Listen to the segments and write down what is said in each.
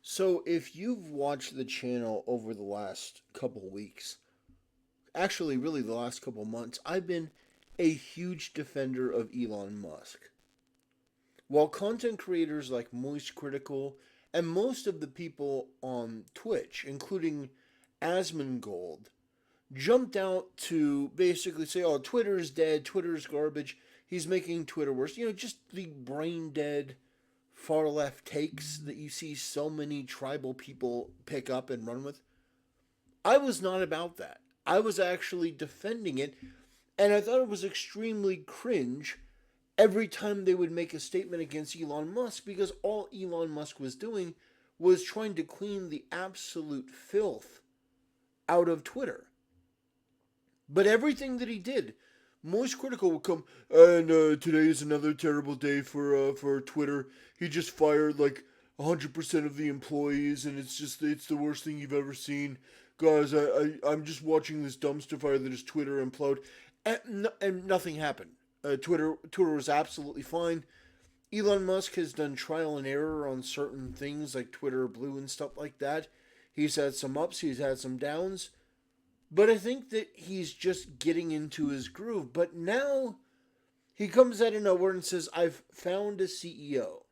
So, if you've watched the channel over the last couple weeks, actually, really the last couple months, I've been a huge defender of Elon Musk. While content creators like Moist Critical and most of the people on Twitch, including Asmongold, jumped out to basically say, oh, Twitter's dead, Twitter's garbage, he's making Twitter worse. Just the brain dead far left takes that you see so many tribal people pick up and run with. I was not about that. I was actually defending it, and I thought it was extremely cringe every time they would make a statement against Elon Musk because all Elon Musk was doing was trying to clean the absolute filth out of Twitter. But everything that he did, Moist Critical would come, and today is another terrible day for Twitter. He just fired like 100% of the employees, and it's the worst thing you've ever seen. Guys, I'm just watching this dumpster fire that is Twitter implode, and nothing happened. Twitter was absolutely fine. Elon Musk has done trial and error on certain things like Twitter Blue and stuff like that. He's had some ups, he's had some downs. But I think that he's just getting into his groove. But now he comes out of nowhere and says, I've found a CEO.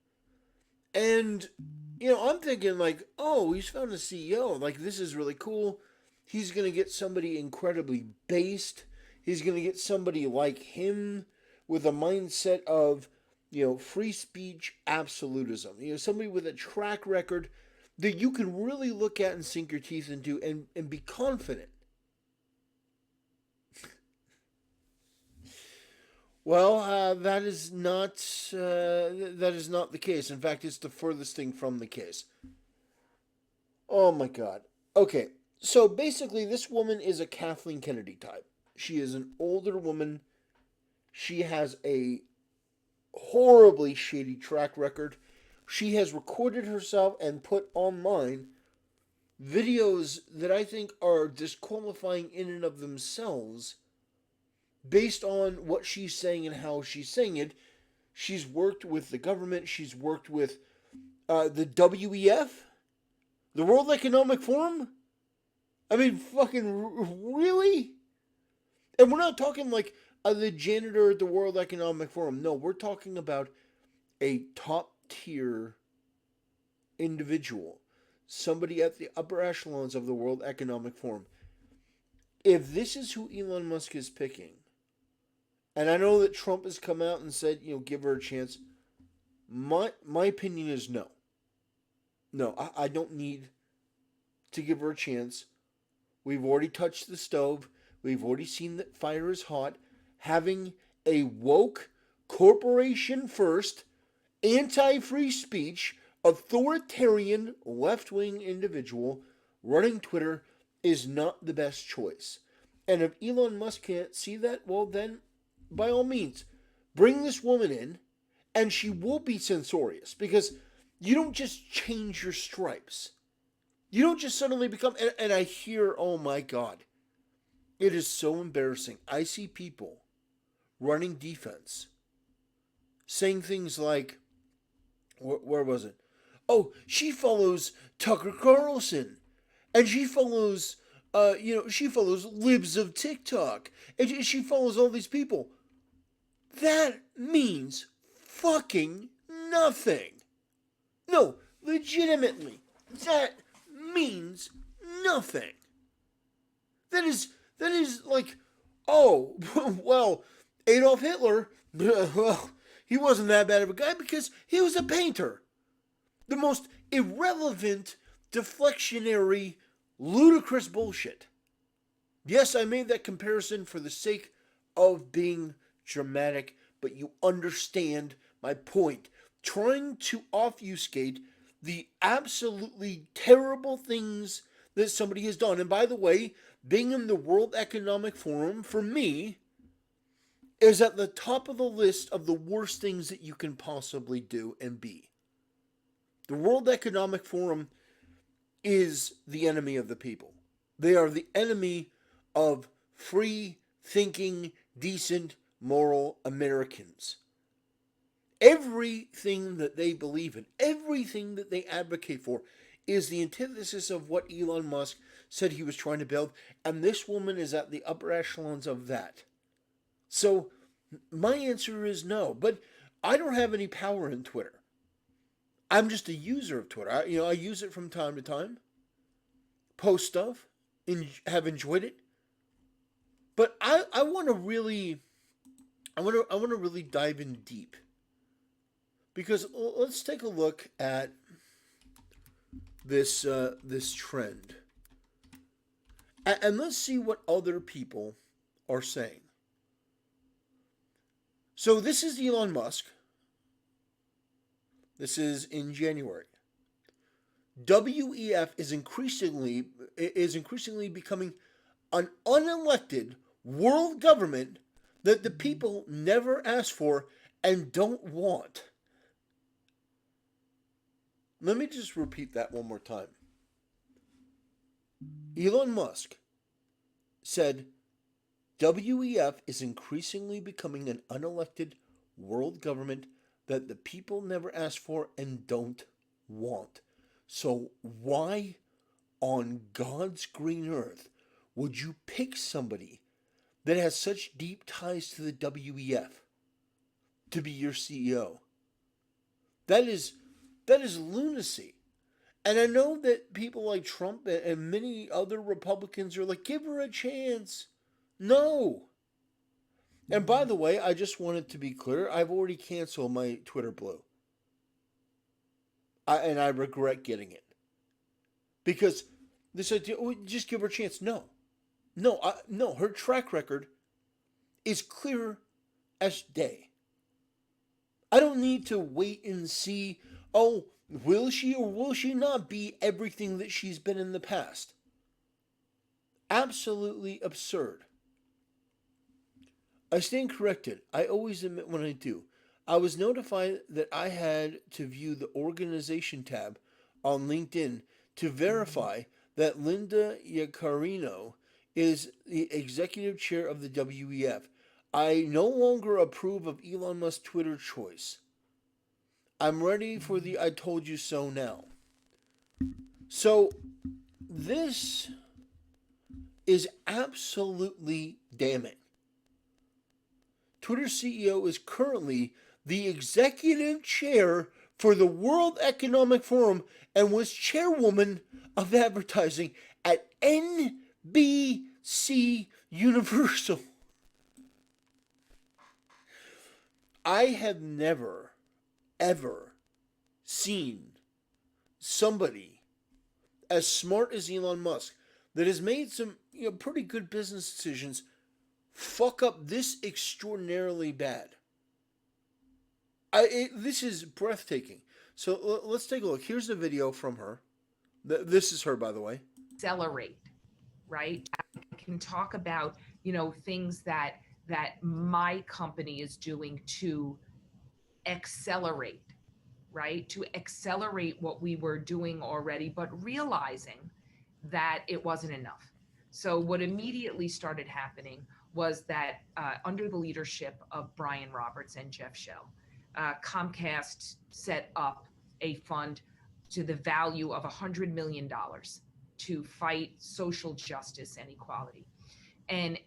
And, I'm thinking like, oh, he's found a CEO. Like, this is really cool. He's going to get somebody incredibly based. He's going to get somebody like him with a mindset of, free speech absolutism. Somebody with a track record that you can really look at and sink your teeth into and be confident. Well, that is not the case. In fact, it's the furthest thing from the case. Oh my God. Okay, so basically, this woman is a Kathleen Kennedy type. She is an older woman. She has a horribly shady track record. She has recorded herself and put online videos that I think are disqualifying in and of themselves based on what she's saying and how she's saying it. She's worked with the government. She's worked with the WEF, the World Economic Forum. I mean, fucking really? And we're not talking like the janitor at the World Economic Forum. No, we're talking about a top tier individual, somebody at the upper echelons of the World Economic Forum. If this is who Elon Musk is picking, and I know that Trump has come out and said, give her a chance. My opinion is no. No, I don't need to give her a chance. We've already touched the stove. We've already seen that fire is hot. Having a woke, corporation first, anti-free speech, authoritarian, left-wing individual running Twitter is not the best choice. And if Elon Musk can't see that, well then, by all means, bring this woman in, and she will be censorious, because you don't just change your stripes. You don't just suddenly become, and I hear, oh my God, it is so embarrassing. I see people running defense saying things like, where was it? Oh, she follows Tucker Carlson, and she follows, she follows libs of TikTok, and she follows all these people. That means fucking nothing. No, legitimately, that means nothing. That is like, oh, well, Adolf Hitler, well, he wasn't that bad of a guy because he was a painter. The most irrelevant, deflectionary, ludicrous bullshit. Yes, I made that comparison for the sake of being dramatic, but you understand my point. Trying to obfuscate the absolutely terrible things that somebody has done. And by the way, being in the World Economic Forum, for me, is at the top of the list of the worst things that you can possibly do and be. The World Economic Forum is the enemy of the people. They are the enemy of free thinking, decent, moral Americans. Everything that they believe in, everything that they advocate for, is the antithesis of what Elon Musk said he was trying to build, and this woman is at the upper echelons of that. So my answer is no, but I don't have any power in Twitter. I'm just a user of Twitter. I use it from time to time, post stuff, have enjoyed it, but I want to really, I want to really dive in deep because let's take a look at this trend, and let's see what other people are saying. So this is Elon Musk. This is in January. WEF is increasingly becoming an unelected world government that the people never asked for and don't want. Let me just repeat that one more time. Elon Musk said WEF is increasingly becoming an unelected world government that the people never asked for and don't want. So why on God's green earth would you pick somebody that has such deep ties to the WEF to be your CEO? That is lunacy. And I know that people like Trump and many other Republicans are like, give her a chance. No. And by the way, I just wanted to be clear, I've already canceled my Twitter Blue. And I regret getting it. Because this idea, just give her a chance. No. No, her track record is clear as day. I don't need to wait and see, oh, will she or will she not be everything that she's been in the past? Absolutely absurd. I stand corrected. I always admit when I do. I was notified that I had to view the organization tab on LinkedIn to verify that Linda Yaccarino is the executive chair of the WEF. I no longer approve of Elon Musk's Twitter choice. I'm ready for the I told you so now. So, this is absolutely damning. Twitter CEO is currently the executive chair for the World Economic Forum and was chairwoman of advertising at NBC Universal. I have never, ever seen somebody as smart as Elon Musk that has made some pretty good business decisions fuck up this extraordinarily bad. This is breathtaking. So let's take a look. Here's the video from her. This is her, by the way. Accelerate, right? I can talk about, things that my company is doing to accelerate, right? To accelerate what we were doing already, but realizing that it wasn't enough. So what immediately started happening was that under the leadership of Brian Roberts and Jeff Shell, Comcast set up a fund to the value of $100 million to fight social justice and equality, and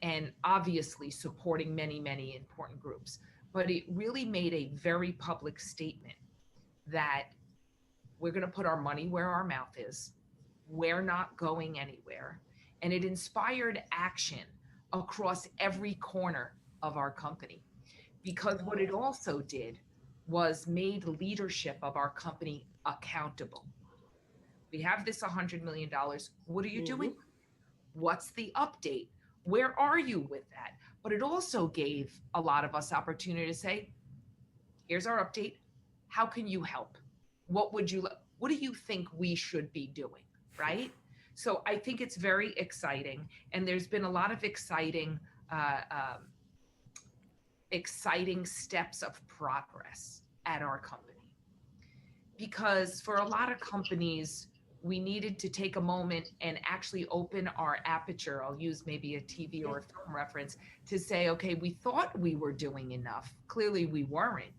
obviously supporting many important groups. But it really made a very public statement that we're going to put our money where our mouth is. We're not going anywhere. And it inspired action across every corner of our company. Because what it also did was made leadership of our company accountable. We have this $100 million. What are you doing? What's the update? Where are you with that? But it also gave a lot of us opportunity to say, here's our update. How can you help? What do you think we should be doing? Right? So I think it's very exciting. And there's been a lot of exciting steps of progress at our company. Because for a lot of companies, we needed to take a moment and actually open our aperture. I'll use maybe a TV or a film reference to say, okay, we thought we were doing enough. Clearly we weren't.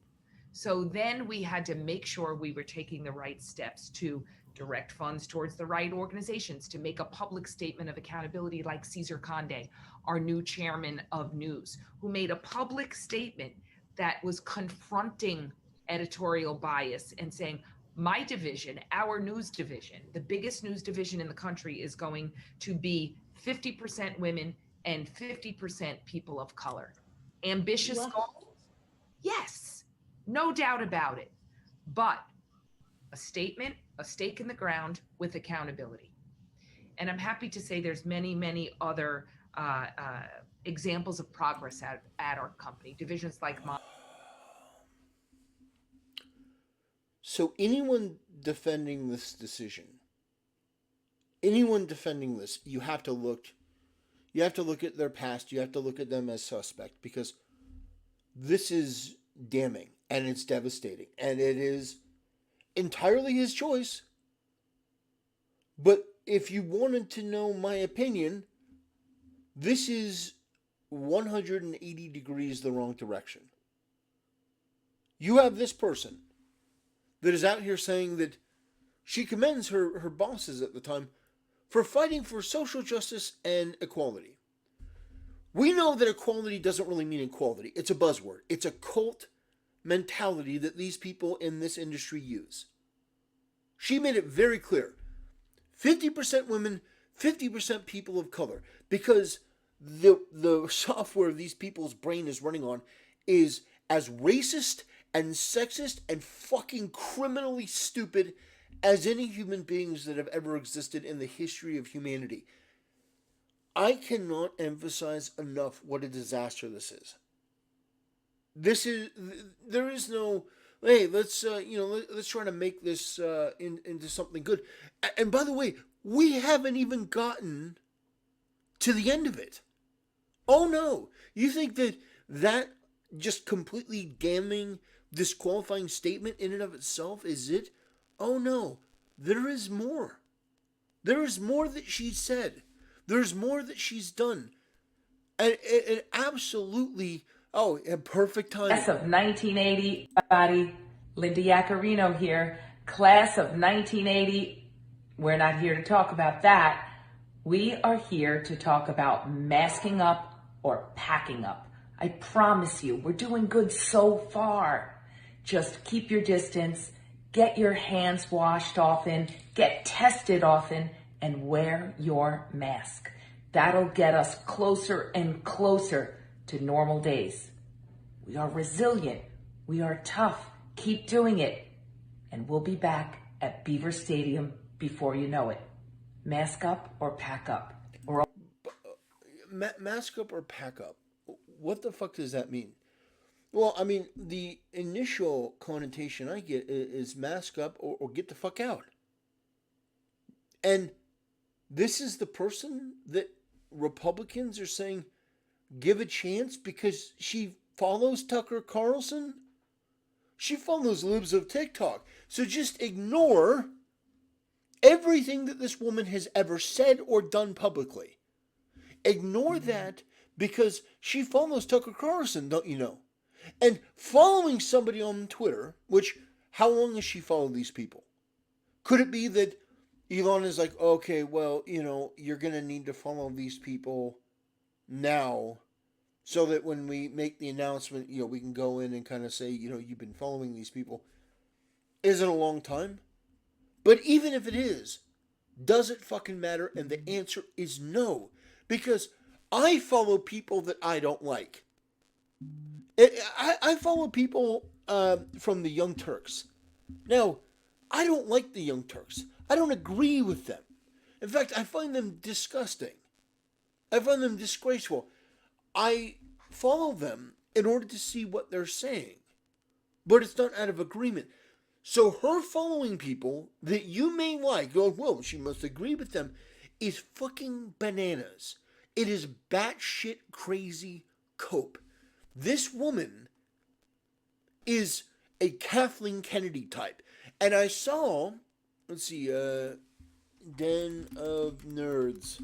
So then we had to make sure we were taking the right steps to direct funds towards the right organizations, to make a public statement of accountability, like Cesar Conde, our new chairman of news, who made a public statement that was confronting editorial bias and saying, my division, our news division, the biggest news division in the country, is going to be 50% women and 50% people of color. Ambitious goal? Yes, no doubt about it. But a statement, a stake in the ground with accountability. And I'm happy to say there's many, many other examples of progress at our company, divisions like mine. So anyone defending this decision, anyone defending this, you have to look at their past, you have to look at them as suspect, because this is damning and it's devastating and it is entirely his choice. But if you wanted to know my opinion, this is 180 degrees the wrong direction. You have this person that is out here saying that she commends her bosses at the time for fighting for social justice and equality. We know that equality doesn't really mean equality. It's a buzzword. It's a cult mentality that these people in this industry use. She made it very clear. 50% women, 50% people of color. Because the software these people's brain is running on is as racist and sexist and fucking criminally stupid as any human beings that have ever existed in the history of humanity. I cannot emphasize enough what a disaster this is. There is no, hey, let's try to make this into something good. And by the way, we haven't even gotten to the end of it. Oh no, you think that just completely damning, disqualifying statement in and of itself is it? Oh no, there is more. There is more that she said. There's more that she's done. And absolutely, perfect timing. Class of 1980, everybody. Linda Yaccarino here. Class of 1980. We're not here to talk about that. We are here to talk about masking up or packing up. I promise you, we're doing good so far. Just keep your distance, get your hands washed often, get tested often, and wear your mask. That'll get us closer and closer to normal days. We are resilient. We are tough. Keep doing it. And we'll be back at Beaver Stadium before you know it. Mask up or pack up. Mask up or pack up? What the fuck does that mean? Well, I mean, the initial connotation I get is mask up or get the fuck out. And this is the person that Republicans are saying give a chance because she follows Tucker Carlson? She follows libs of TikTok. So just ignore everything that this woman has ever said or done publicly. Ignore that because she follows Tucker Carlson, don't you know? And following somebody on Twitter, which, how long has she followed these people? Could it be that Elon is like, okay, well, you're going to need to follow these people now so that when we make the announcement, we can go in and kind of say, you've been following these people. Is it a long time? But even if it is, does it fucking matter? And the answer is no. Because I follow people that I don't like. I follow people from the Young Turks. Now, I don't like the Young Turks. I don't agree with them. In fact, I find them disgusting. I find them disgraceful. I follow them in order to see what they're saying. But it's not out of agreement. So her following people that you may like, well, she must agree with them, is fucking bananas. It is batshit crazy cope. This woman is a Kathleen Kennedy type. And I saw, let's see, Den of Nerds.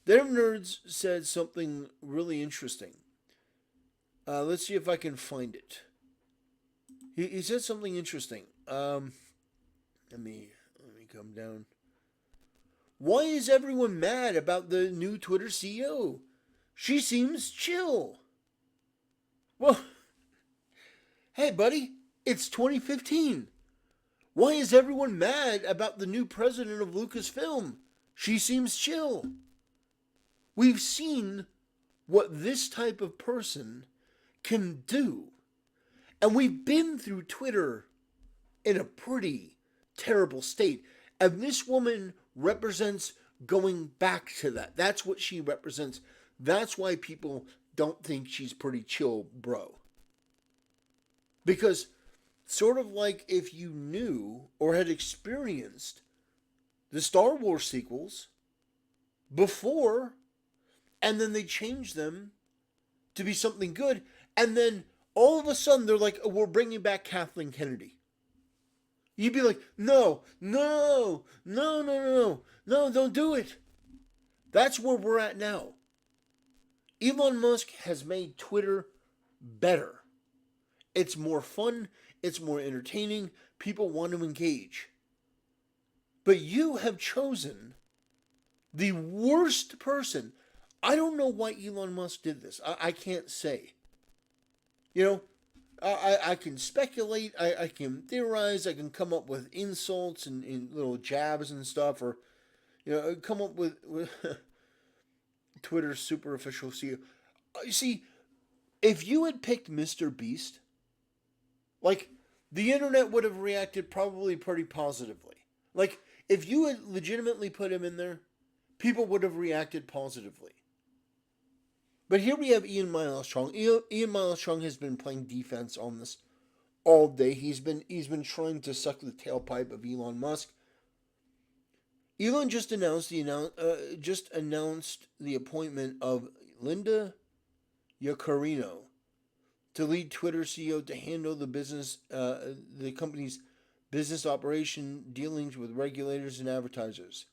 Den of Nerds said something really interesting. Let's see if I can find it. He said something interesting. Let me come down. Why is everyone mad about the new Twitter CEO? She seems chill. Well, hey, buddy, it's 2015. Why is everyone mad about the new president of Lucasfilm? She seems chill. We've seen what this type of person can do. And we've been through Twitter in a pretty terrible state. And this woman represents going back to that. That's what she represents. That's why people don't think she's pretty chill, bro. Because sort of like if you knew or had experienced the Star Wars sequels before, and then they changed them to be something good, and then all of a sudden they're like, oh, we're bringing back Kathleen Kennedy. You'd be like, no, don't do it. That's where we're at now. Elon Musk has made Twitter better. It's more fun. It's more entertaining. People want to engage. But you have chosen the worst person. I don't know why Elon Musk did this. I can't say. You know, I can speculate. I can theorize. I can come up with insults and little jabs and stuff. Or, you know, come up with Twitter's super official CEO. You see, if you had picked Mr. Beast, like, the internet would have reacted probably pretty positively. Like, if you had legitimately put him in there, people would have reacted positively. But here we have Ian Miles Chong. Ian Miles Chong has been playing defense on this all day. He's been trying to suck the tailpipe of Elon Musk. Elon just announced the appointment of Linda Yaccarino to lead Twitter CEO to handle the company's business operation dealings with regulators and advertisers.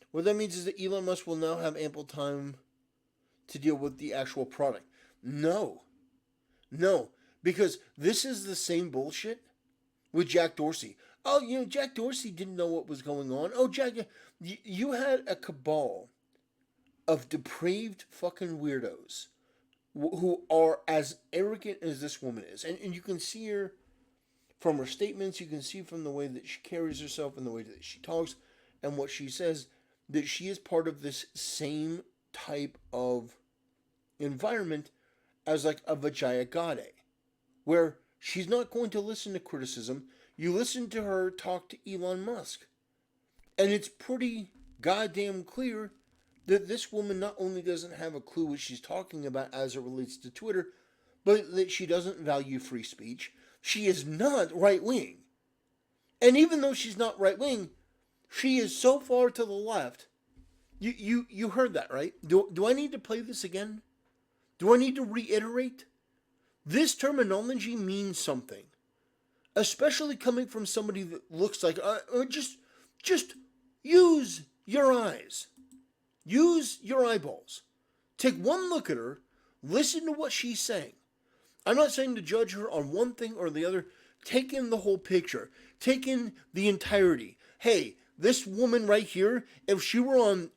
What that means is that Elon Musk will now have ample time to deal with the actual product. No, because this is the same bullshit with Jack Dorsey. Oh, you know, Jack Dorsey didn't know what was going on. Oh, Jack, you had a cabal of depraved fucking weirdos who are as arrogant as this woman is. And you can see her from her statements, you can see from the way that she carries herself and the way that she talks and what she says, that she is part of this same type of environment as like a Vijaya Gade, where she's not going to listen to criticism. You listen to her talk to Elon Musk. And it's pretty goddamn clear that this woman not only doesn't have a clue what she's talking about as it relates to Twitter, but that she doesn't value free speech. She is not right-wing. And even though she's not right-wing, she is so far to the left. You heard that, right? Do I need to play this again? Do I need to reiterate? This terminology means something. Especially coming from somebody that looks like, just use your eyes. Use your eyeballs. Take one look at her. Listen to what she's saying. I'm not saying to judge her on one thing or the other. Take in the whole picture. Take in the entirety. Hey, this woman right here, if she were on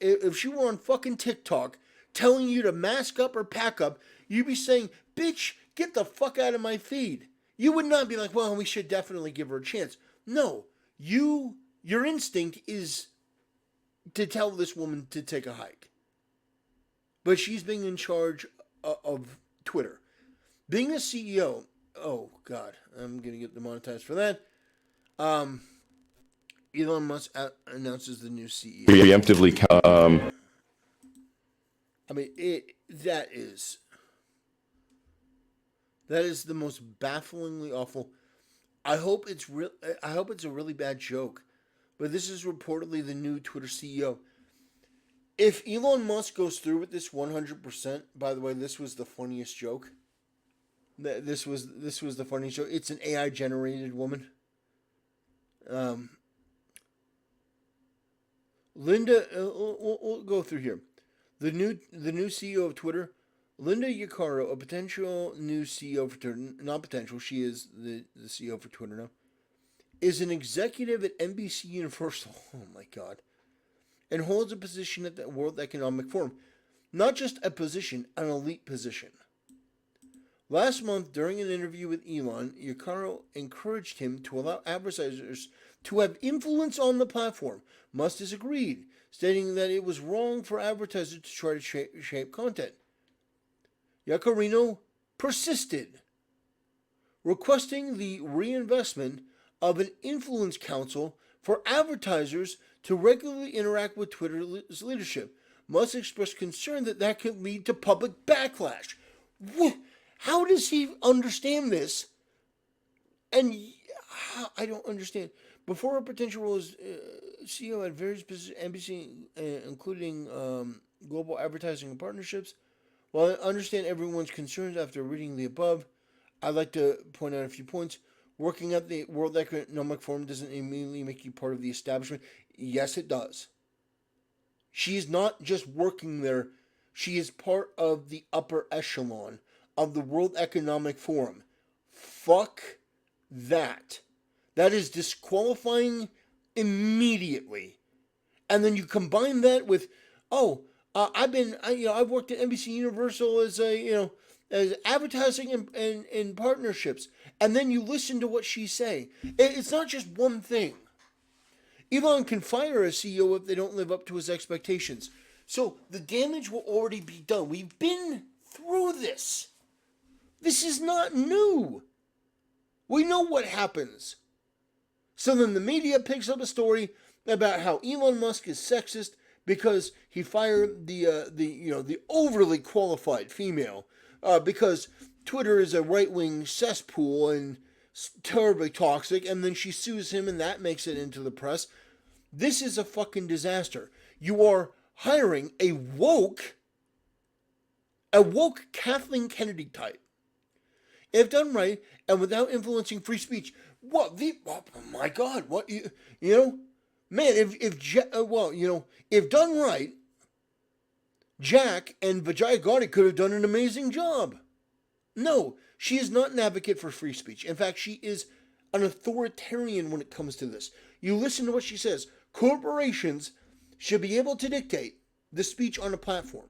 fucking TikTok telling you to mask up or pack up, you'd be saying, bitch, get the fuck out of my feed. You would not be like, well, we should definitely give her a chance. No, your instinct is to tell this woman to take a hike. But she's being in charge of Twitter. Being a CEO, oh God, I'm going to get demonetized for that. Elon Musk announces the new CEO. Preemptively. I mean, that is the most bafflingly awful. I hope it's a really bad joke, but this is reportedly the new Twitter CEO. If Elon Musk goes through with this 100%, by the way, this was the funniest joke. This was the funniest joke. It's an AI generated woman. Linda, we'll go through here. The new CEO of Twitter, Linda Yaccarino, a potential new CEO for Twitter. Not potential, she is the CEO for Twitter now. is an executive at NBC Universal. Oh my God. And holds a position at the World Economic Forum. Not just a position, an elite position. Last month, during an interview with Elon, Yacaro encouraged him to allow advertisers to have influence on the platform. Musk disagreed, stating that it was wrong for advertisers to try to shape content. Yaccarino persisted, requesting the reinvestment of an influence council for advertisers to regularly interact with Twitter's leadership. Musk expressed concern that could lead to public backlash. How does he understand this? And I don't understand. Before a potential role as CEO at various business NBC, including global advertising and partnerships, while I understand everyone's concerns after reading the above, I'd like to point out a few points. Working at the World Economic Forum doesn't immediately make you part of the establishment. Yes, it does. She is not just working there. She is part of the upper echelon of the World Economic Forum. Fuck that. That is disqualifying immediately. And then you combine that with, I've worked at NBC Universal as advertising and partnerships. And then you listen to what she say. It's not just one thing. Elon can fire a CEO if they don't live up to his expectations. So the damage will already be done. We've been through this. This is not new. We know what happens. So then the media picks up a story about how Elon Musk is sexist because he fired the overly qualified female because Twitter is a right-wing cesspool and terribly toxic, and then she sues him and that makes it into the press. This is a fucking disaster. You are hiring a woke Kathleen Kennedy type. If done right and without influencing free speech, oh my God, if done right, Jack and Vijay Gandhi could have done an amazing job. No, she is not an advocate for free speech. In fact, she is an authoritarian when it comes to this. You listen to what she says. Corporations should be able to dictate the speech on a platform.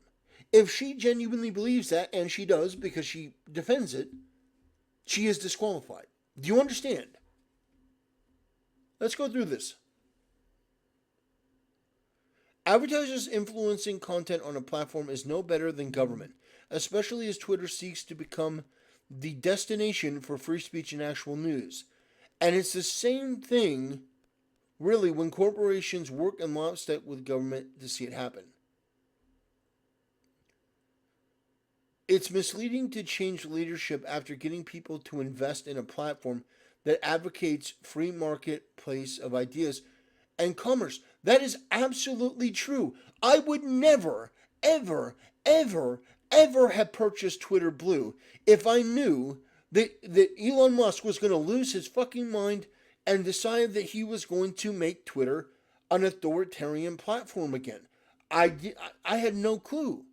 If she genuinely believes that, and she does because she defends it, she is disqualified. Do you understand? Let's go through this. Advertisers influencing content on a platform is no better than government, especially as Twitter seeks to become the destination for free speech and actual news. And it's the same thing, really, when corporations work in lockstep with government to see it happen. It's misleading to change leadership after getting people to invest in a platform that advocates free marketplace of ideas and commerce. That is absolutely true. I would never, ever, ever, ever have purchased Twitter Blue if I knew that Elon Musk was going to lose his fucking mind and decide that he was going to make Twitter an authoritarian platform again. I had no clue.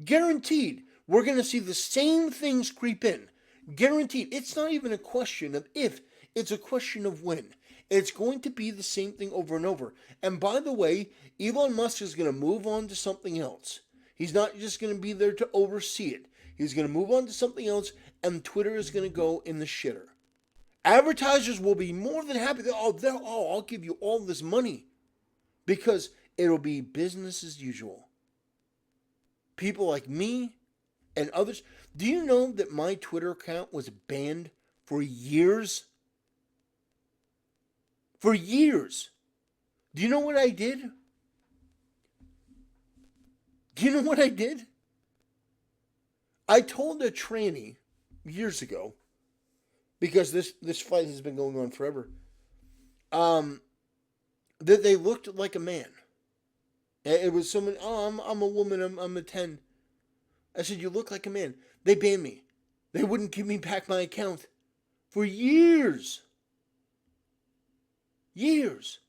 Guaranteed, we're going to see the same things creep in. Guaranteed. It's not even a question of if, it's a question of when. It's going to be the same thing over and over. And by the way, Elon Musk is going to move on to something else. He's not just going to be there to oversee it. He's going to move on to something else, and Twitter is going to go in the shitter. Advertisers will be more than happy. I'll give you all this money. Because it'll be business as usual. People like me and others. Do you know that my Twitter account was banned for years? For years. Do you know what I did? Do you know what I did? I told a tranny years ago, because this fight has been going on forever, that they looked like a man. It was someone, I'm a woman, I'm a 10. I said, you look like a man. They banned me. They wouldn't give me back my account for years. Years.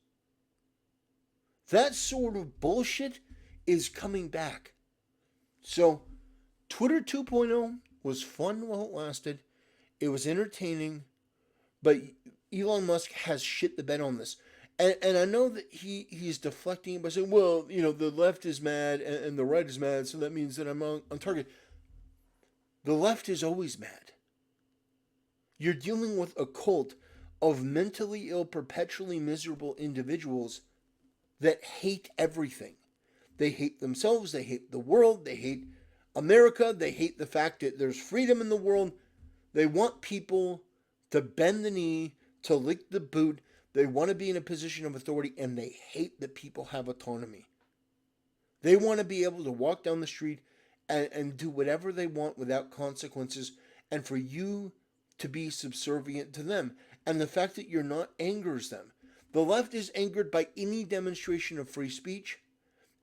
That sort of bullshit is coming back. So, Twitter 2.0 was fun while it lasted. It was entertaining. But Elon Musk has shit the bed on this. And I know that he's deflecting by saying, well, the left is mad and the right is mad, so that means that I'm on target. The left is always mad. You're dealing with a cult of mentally ill, perpetually miserable individuals that hate everything. They hate themselves, they hate the world, they hate America, they hate the fact that there's freedom in the world. They want people to bend the knee, to lick the boot. They want to be in a position of authority, and they hate that people have autonomy. They want to be able to walk down the street and do whatever they want without consequences, and for you to be subservient to them. And the fact that you're not angers them. The left is angered by any demonstration of free speech,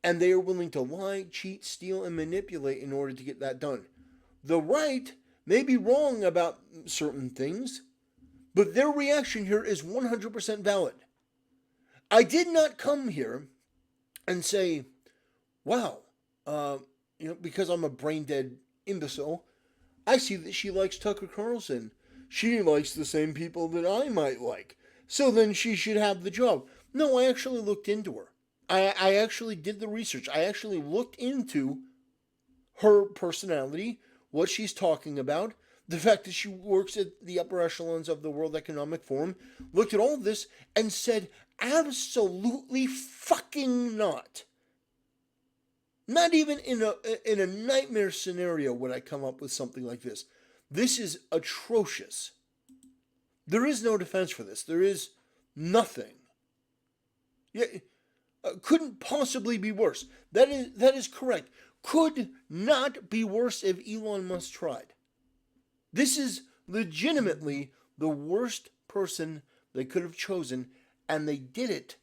and they are willing to lie, cheat, steal, and manipulate in order to get that done. The right may be wrong about certain things, but their reaction here is 100% valid. I did not come here and say, wow, because I'm a brain dead imbecile, I see that she likes Tucker Carlson. She likes the same people that I might like. So then she should have the job. No, I actually looked into her. I actually did the research. I actually looked into her personality, what she's talking about, the fact that she works at the upper echelons of the World Economic Forum, looked at all this and said, absolutely fucking not. Not even in a nightmare scenario would I come up with something like this. This is atrocious. There is no defense for this. There is nothing. Yeah, couldn't possibly be worse. That is correct. Could not be worse if Elon Musk tried. This is legitimately the worst person they could have chosen, and they did it.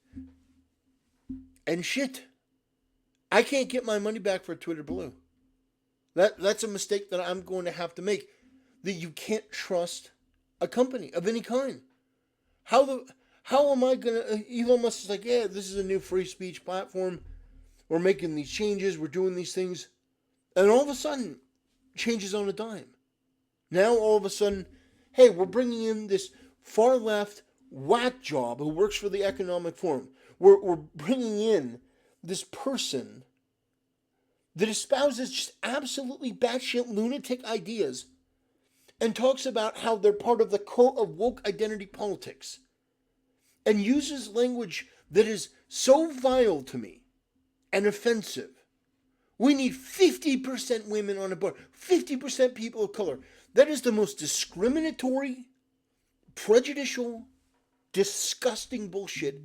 And shit, I can't get my money back for Twitter Blue. That's a mistake that I'm going to have to make. That you can't trust a company of any kind. How am I gonna? Elon Musk is like, yeah, this is a new free speech platform. We're making these changes. We're doing these things, and all of a sudden, changes on a dime. Now all of a sudden, hey, we're bringing in this far left whack job who works for the Economic Forum. We're bringing in this person that espouses just absolutely batshit lunatic ideas and talks about how they're part of the cult of woke identity politics and uses language that is so vile to me and offensive. We need 50% women on a board, 50% people of color. That is the most discriminatory, prejudicial, disgusting bullshit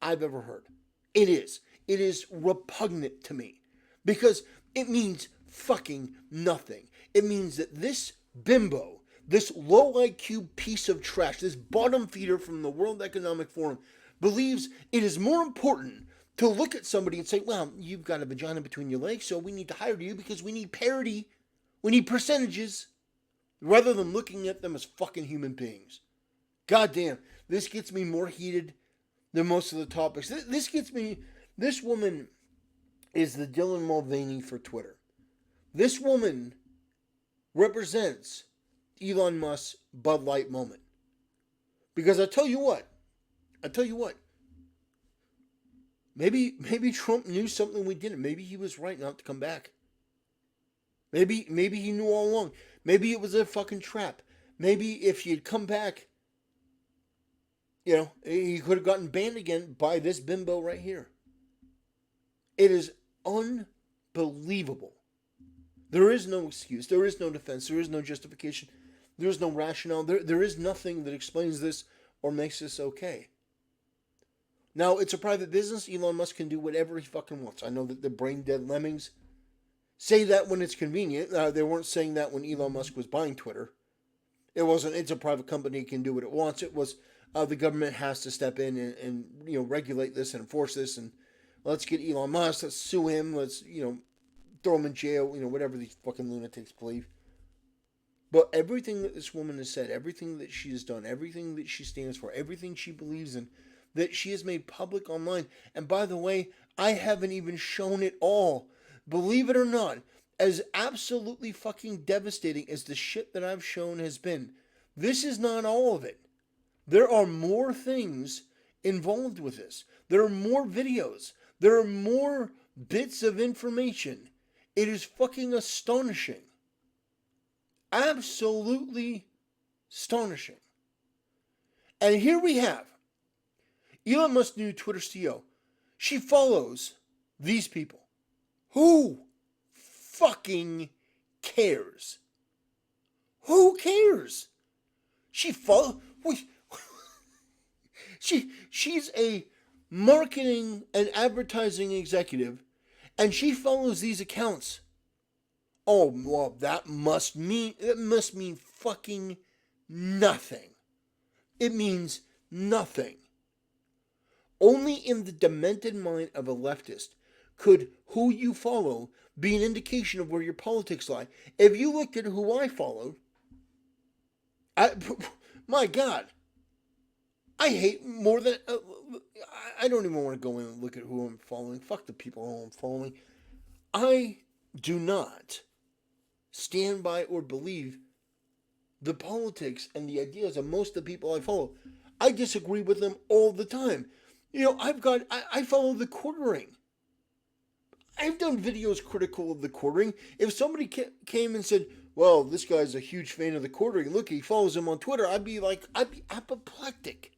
I've ever heard. It is. It is repugnant to me because it means fucking nothing. It means that this bimbo, this low IQ piece of trash, this bottom feeder from the World Economic Forum believes it is more important to look at somebody and say, well, you've got a vagina between your legs, so we need to hire you because we need parity. We need percentages. Rather than looking at them as fucking human beings. God damn, this gets me more heated than most of the topics. This woman is the Dylan Mulvaney for Twitter. This woman represents Elon Musk's Bud Light moment. Because I tell you what, maybe Trump knew something we didn't. Maybe he was right not to come back. Maybe he knew all along. Maybe it was a fucking trap. Maybe if he had come back, he could have gotten banned again by this bimbo right here. It is unbelievable. There is no excuse. There is no defense. There is no justification. There is no rationale. There is nothing that explains this or makes this okay. Now, it's a private business. Elon Musk can do whatever he fucking wants. I know that the brain dead lemmings say that when it's convenient. They weren't saying that when Elon Musk was buying Twitter. It wasn't, it's a private company, it can do what it wants. It was, the government has to step in and regulate this and enforce this. And let's get Elon Musk, let's sue him, let's, throw him in jail, whatever these fucking lunatics believe. But everything that this woman has said, everything that she has done, everything that she stands for, everything she believes in, that she has made public online. And by the way, I haven't even shown it all. Believe it or not, as absolutely fucking devastating as the shit that I've shown has been, this is not all of it. There are more things involved with this. There are more videos. There are more bits of information. It is fucking astonishing. Absolutely astonishing. And here we have Elon Musk's new Twitter CEO. She follows these people. Who fucking cares? Who cares? She follow. She's a marketing and advertising executive, and she follows these accounts. Oh, well, that must mean fucking nothing. It means nothing. Only in the demented mind of a leftist could who you follow be an indication of where your politics lie. If you looked at who I followed, my God, I hate more than... I don't even want to go in and look at who I'm following. Fuck the people who I'm following. I do not stand by or believe the politics and the ideas of most of the people I follow. I disagree with them all the time. You know, I follow the quartering. I've done videos critical of the quartering. If somebody came and said, well, this guy's a huge fan of the quartering, look, he follows him on Twitter, I'd be apoplectic.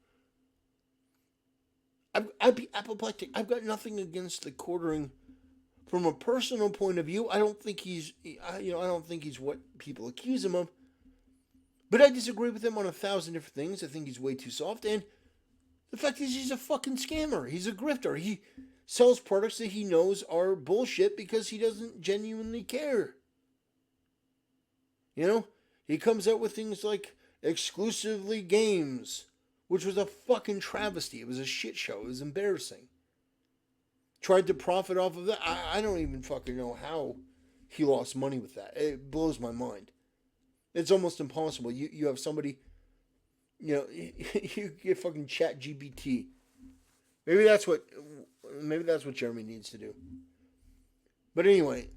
I'd be apoplectic. I've got nothing against the quartering. From a personal point of view, I don't think he's what people accuse him of. But I disagree with him on 1,000 different things. I think he's way too soft. And the fact is, he's a fucking scammer. He's a grifter. He sells products that he knows are bullshit because he doesn't genuinely care. You know? He comes out with things like exclusively games, which was a fucking travesty. It was a shit show. It was embarrassing. Tried to profit off of that. I don't even fucking know how he lost money with that. It blows my mind. It's almost impossible. You have somebody, you know, you get fucking chat GPT. Maybe that's what Jeremy needs to do. But anyway,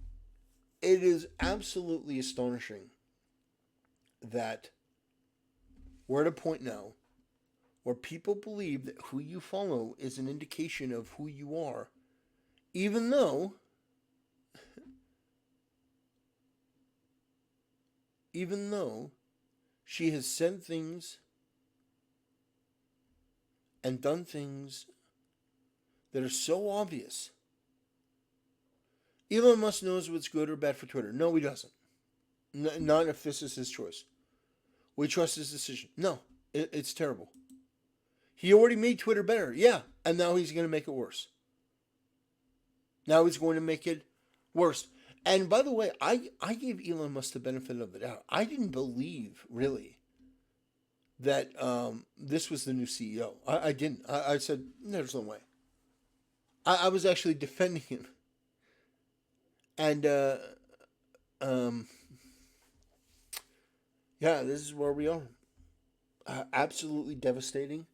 it is absolutely astonishing that we're at a point now where people believe that who you follow is an indication of who you are. Even though she has said things and done things that are so obvious. Elon Musk knows what's good or bad for Twitter. No, he doesn't. Not if this is his choice. We trust his decision. No, it's terrible. He already made Twitter better. Yeah, and now he's going to make it worse. Now he's going to make it worse. And by the way, I gave Elon Musk the benefit of the doubt. I didn't believe, really, that this was the new CEO. I didn't. I said, there's no way. I was actually defending him. And, yeah, this is where we are. Absolutely devastating.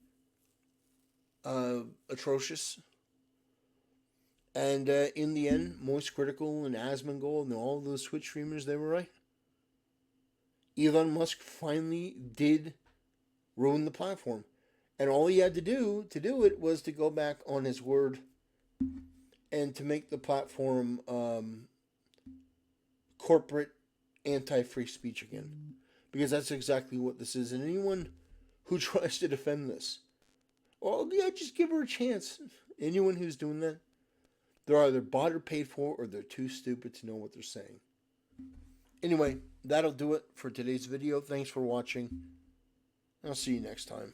Atrocious. And in the end, Moist Critical and Asmongold and all those Twitch streamers, they were right. Elon Musk finally did ruin the platform. And all he had to do it was to go back on his word and to make the platform corporate anti-free speech again. Because that's exactly what this is. And anyone who tries to defend this, well, yeah, just give her a chance. Anyone who's doing that, they're either bought or paid for, or they're too stupid to know what they're saying. Anyway, that'll do it for today's video. Thanks for watching. I'll see you next time.